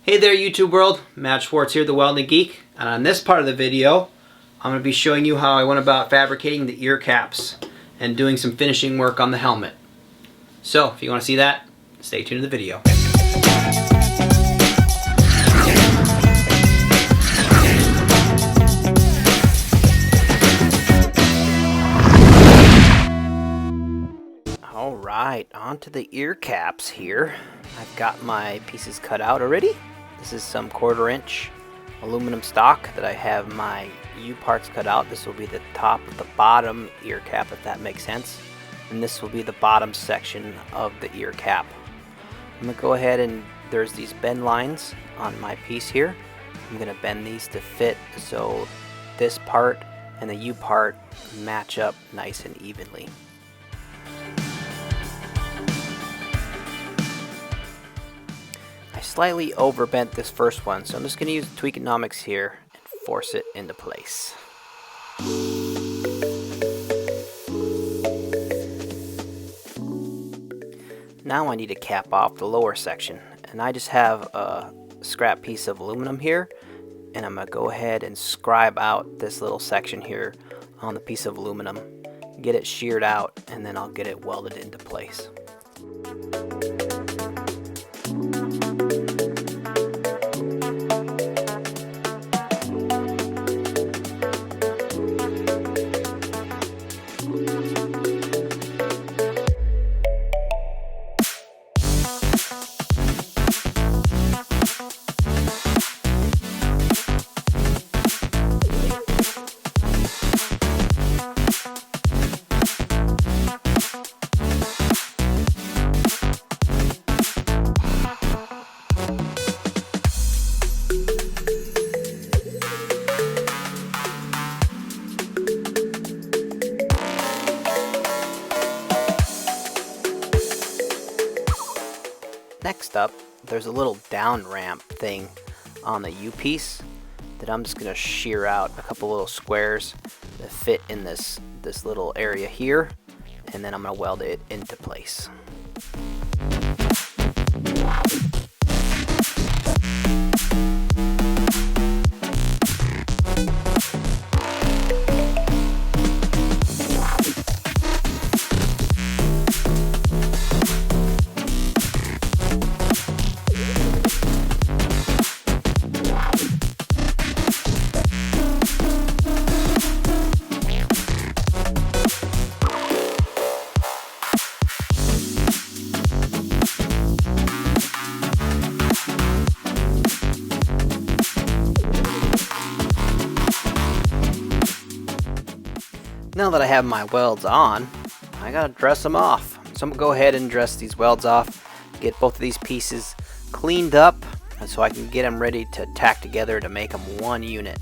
Hey there YouTube world, Matt Schwartz here, the Welding Geek, and on this part of the video I'm going to be showing you how I went about fabricating the ear caps and doing some finishing work on the helmet. So if you want to see that, stay tuned to the video. Alright, on to the ear caps here. I've got my pieces cut out already. This is some 1/4 inch aluminum stock that I have my U parts cut out. This will be the top of the bottom ear cap, if that makes sense. And this will be the bottom section of the ear cap. I'm going to go ahead and there's these bend lines on my piece here. I'm going to bend these to fit so this part and the U part match up nice and evenly. I slightly overbent this first one, so I'm just going to use Tweakonomics here and force it into place. Now I need to cap off the lower section, and I just have a scrap piece of aluminum here, and I'm going to go ahead and scribe out this little section here on the piece of aluminum, get it sheared out, and then I'll get it welded into place. Next up, there's a little down ramp thing on the U piece that I'm just going to shear out a couple little squares that fit in this little area here, and then I'm going to weld it into place. Now that I have my welds on, I gotta dress them off. So I'm gonna go ahead and dress these welds off, get both of these pieces cleaned up, and so I can get them ready to tack together to make them one unit.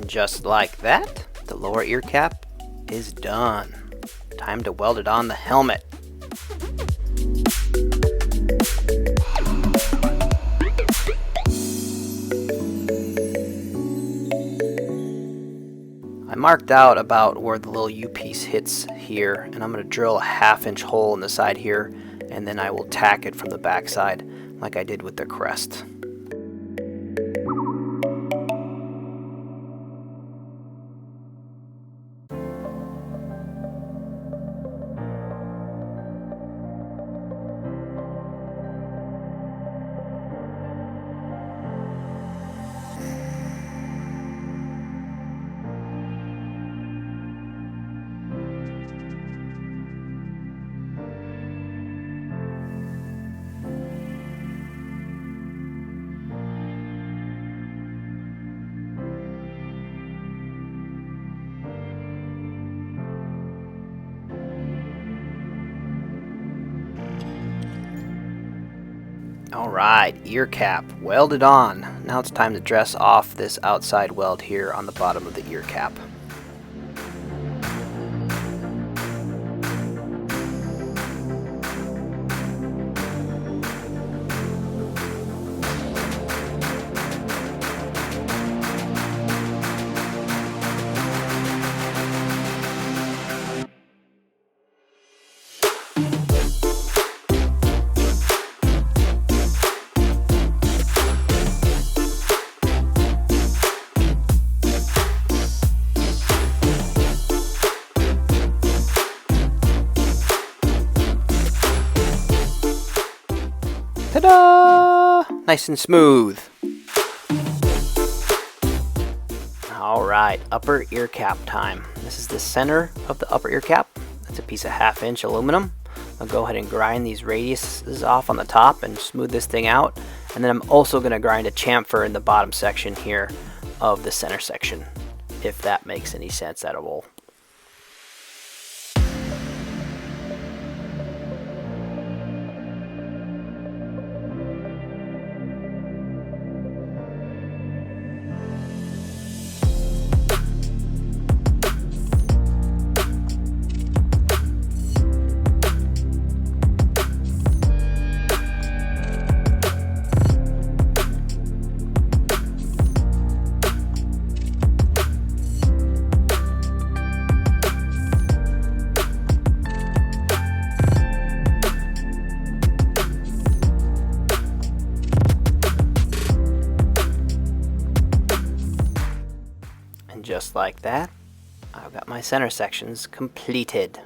Just like that, the lower ear cap is done. Time to weld it on the helmet. I marked out about where the little U piece hits here, and I'm going to drill a 1/2 inch hole in the side here, and then I will tack it from the back side like I did with the crest. Alright, ear cap welded on. Now it's time to dress off this outside weld here on the bottom of the ear cap. Ta-da! Nice and smooth. Alright, upper ear cap time. This is the center of the upper ear cap. That's a piece of 1/2-inch aluminum. I'll go ahead and grind these radiuses off on the top and smooth this thing out. And then I'm also going to grind a chamfer in the bottom section here of the center section, if that makes any sense at all. Just like that, I've got my center sections completed.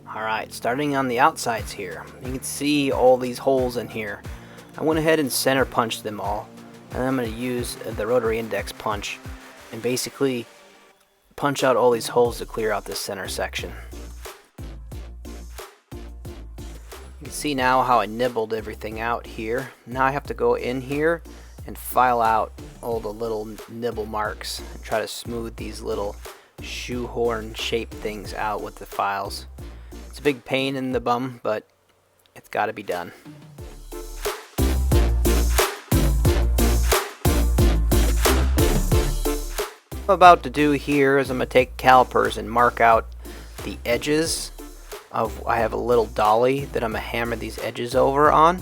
Alright, starting on the outsides here, you can see all these holes in here. I went ahead and center punched them all, and I'm going to use the rotary index punch and basically punch out all these holes to clear out this center section. You can see now how I nibbled everything out here. Now I have to go in here and file out all the little nibble marks and try to smooth these little shoehorn shaped things out with the files. It's a big pain in the bum, but it's got to be done. What I'm about to do here is I'm going to take calipers and mark out the edges. I have a little dolly that I'm going to hammer these edges over on,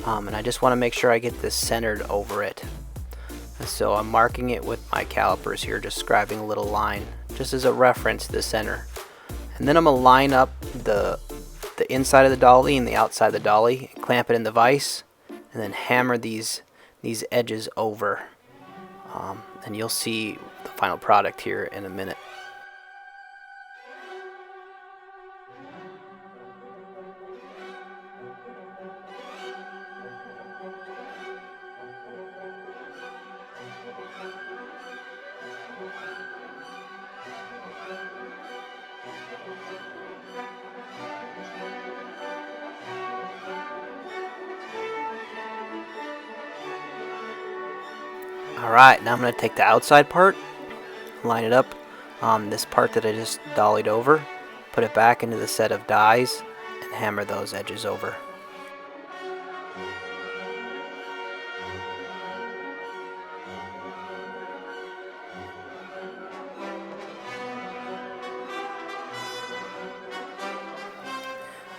and I just want to make sure I get this centered over it. And so I'm marking it with my calipers here, just scribing a little line just as a reference to the center. And then I'm going to line up the inside of the dolly and the outside of the dolly, clamp it in the vise, and then hammer these edges over. And you'll see the final product here in a minute. Alright, now I'm going to take the outside part, line it up on this part that I just dollied over, put it back into the set of dies, and hammer those edges over.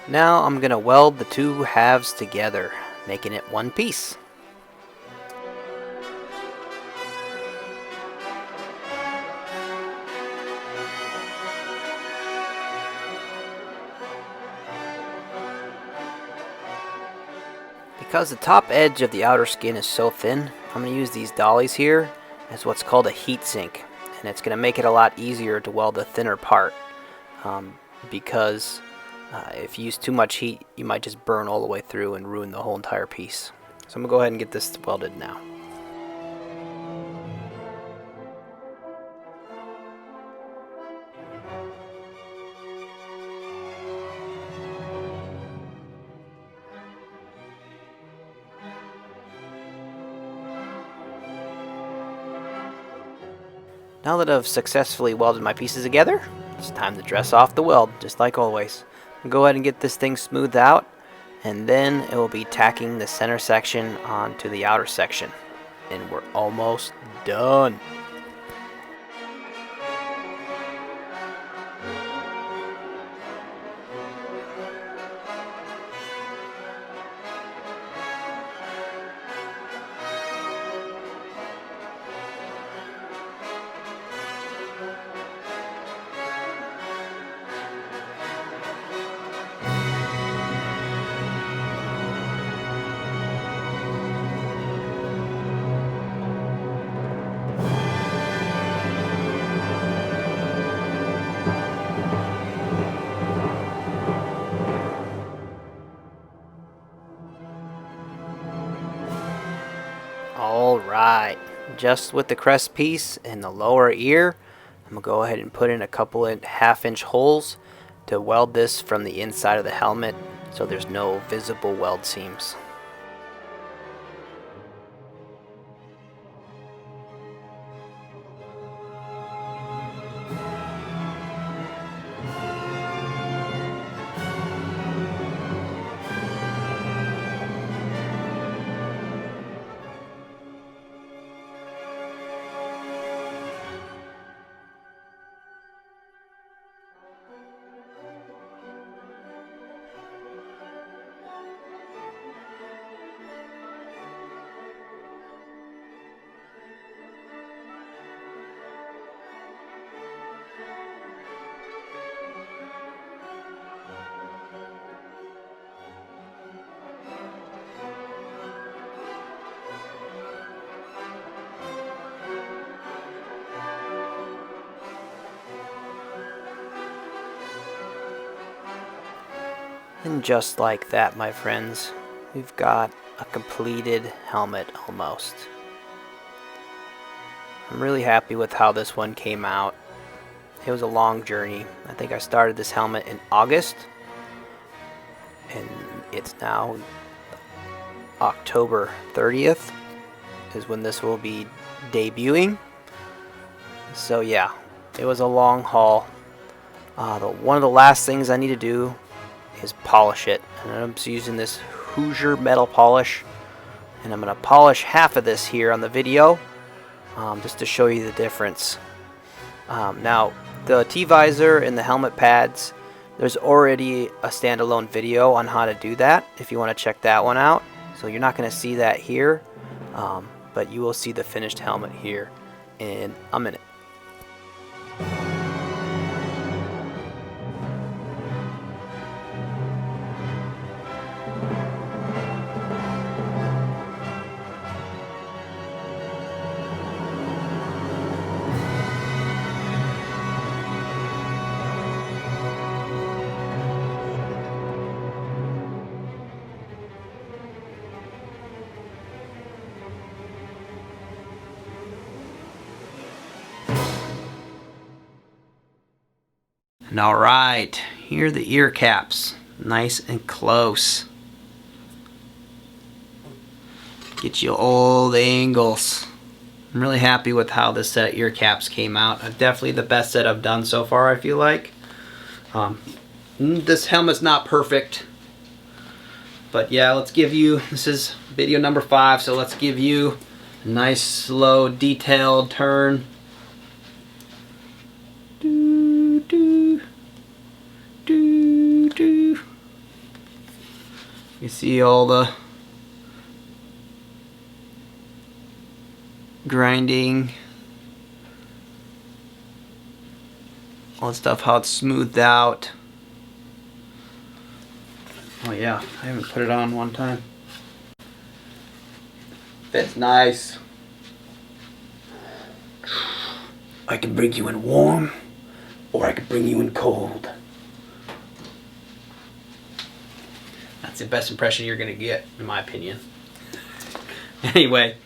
Now I'm going to weld the two halves together, making it one piece. Because the top edge of the outer skin is so thin, I'm going to use these dollies here as what's called a heat sink, and it's going to make it a lot easier to weld the thinner part, because if you use too much heat, you might just burn all the way through and ruin the whole entire piece. So I'm going to go ahead and get this welded now. Now that I've successfully welded my pieces together, It's time to dress off the weld, just like always. Go ahead and get this thing smoothed out, and then it will be tacking the center section onto the outer section. And we're almost done. Alright, just with the crest piece and the lower ear, I'm going to go ahead and put in a couple of half-inch holes to weld this from the inside of the helmet so there's no visible weld seams. And just like that, my friends, we've got a completed helmet almost. I'm really happy with how this one came out. It was a long journey. I think I started this helmet in August, and it's now October 30th is when this will be debuting. So yeah, it was a long haul. One of the last things I need to do is polish it, and I'm just using this Hoosier metal polish, and I'm going to polish half of this here on the video just to show you the difference. Now the T-visor and the helmet pads, there's already a standalone video on how to do that if you want to check that one out, so you're not going to see that here, but you will see the finished helmet here in a minute. And alright, here are the ear caps, nice and close. Get you all the angles. I'm really happy with how this set of ear caps came out. Definitely the best set I've done so far, I feel like. This helmet's not perfect, but yeah, let's give you, this is video number 5, so let's give you a nice, slow, detailed turn. You see all the grinding, all the stuff, how it's smoothed out. Oh yeah, I haven't put it on one time. Fits nice. I can bring you in warm, or I can bring you in cold. That's the best impression you're gonna get, in my opinion. Anyway,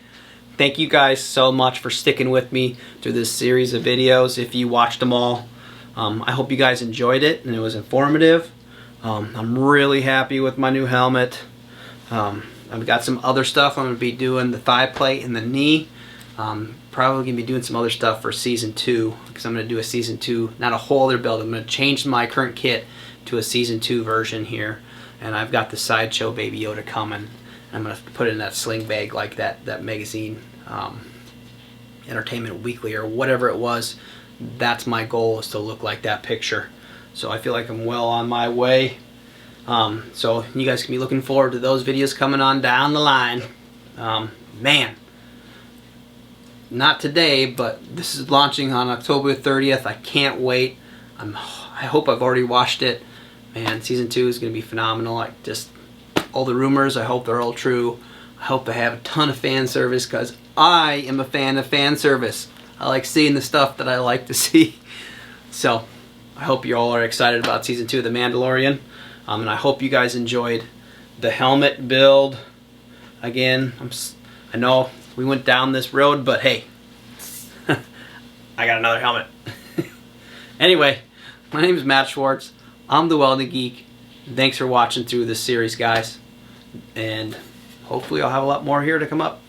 thank you guys so much for sticking with me through this series of videos. If you watched them all, I hope you guys enjoyed it and it was informative. I'm really happy with my new helmet. I've got some other stuff. I'm going to be doing the thigh plate and the knee. Probably gonna be doing some other stuff for season 2, because I'm gonna do a season 2, not a whole other build. I'm gonna change my current kit to a season 2 version here, and I've got the Sideshow Baby Yoda coming. I'm gonna put it in that sling bag like that magazine, Entertainment Weekly or whatever it was. That's my goal, is to look like that picture. So I feel like I'm well on my way. So you guys can be looking forward to those videos coming on down the line. Man, not today, but this is launching on October 30th. I can't wait. I hope I've already watched it. Man, season 2 is going to be phenomenal. Like, just all the rumors, I hope they're all true. I hope they have a ton of fan service, because I am a fan of fan service. I like seeing the stuff that I like to see. So I hope you all are excited about season 2 of The Mandalorian. And I hope you guys enjoyed the helmet build. Again, I know we went down this road, but hey, I got another helmet. Anyway, my name is Matt Schwartz. I'm the Welding Geek. Thanks for watching through this series, guys. And hopefully I'll have a lot more here to come up.